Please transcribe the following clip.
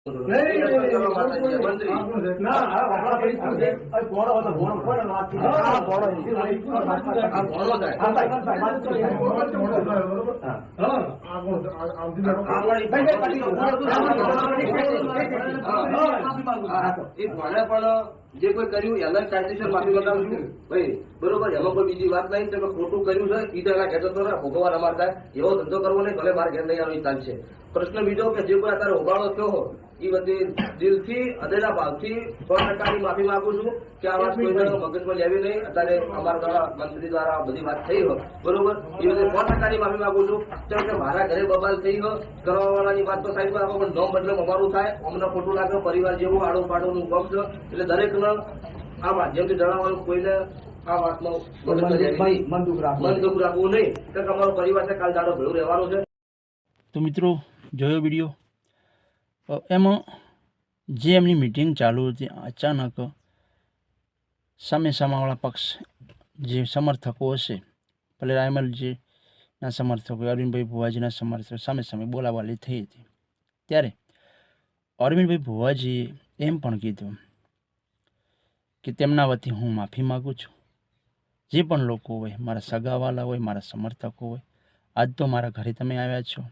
જે કોઈ કર્યું એના કાયદેસર માફી મંગાવું છું ભાઈ, બરોબર. એમાં કોઈ બીજી વાત નહીં. તમે ખોટું કર્યું છે ઈદા એના ઘેર જતો રહે, ભોગવવા અમાર થાય એવો ધંધો કરવો નહીં. ભલે મારે ઘેર નહીં આવવાની ચાલશે. પ્રશ્ન બીજો કે જે કોઈ અત્યારે ઉગાડો થયો એ બધી દિલથી હૃદયના ભાવથી 100% માફી માંગુ છું કે આ વાત કોઈ મગજમાં લેવી નહીં. અત્યારે અમારા દ્વારા મંત્રી દ્વારા બધી વાત થઈ હોય, બરોબર. એ બધી 100% માફી માંગુ છું. કેમ કે મારા ઘરે બબાલ થઈ હોય, કરવાવાળાની વાત તો સાઈડ પર રાખો, પણ નોમ બદલે અમારું થાય, અમને ખોટું લાગે. પરિવાર જેવું આડું પાડોનું કામ છે, એટલે દરેકને આ માધ્યમથી જણાવવાનું, કોઈને આ વાતમાં મન દુઃખ રાખવું નહીં. કે અમારો પરિવાર છે, કાલ દાડો ભેળું રહેવાનું છે. તો મિત્રો જોયો વિડીયો, એમાં જે એમની મિટિંગ ચાલુ હતી, અચાનક સામેવાળા પક્ષ જે સમર્થકો હશે, ભલે રાયમલજીના સમર્થકો, અરવિંદભાઈ ભુવાજીના સમર્થકો સામે બોલાવાલી થઈ હતી. ત્યારે અરવિંદભાઈ ભુવાજીએ એમ પણ કીધું કે તેમના વતી હું માફી માગું છું. જે પણ લોકો હોય, મારા સગાવાલા હોય, મારા સમર્થકો હોય, આજ તો મારા ઘરે તમે આવ્યા છો,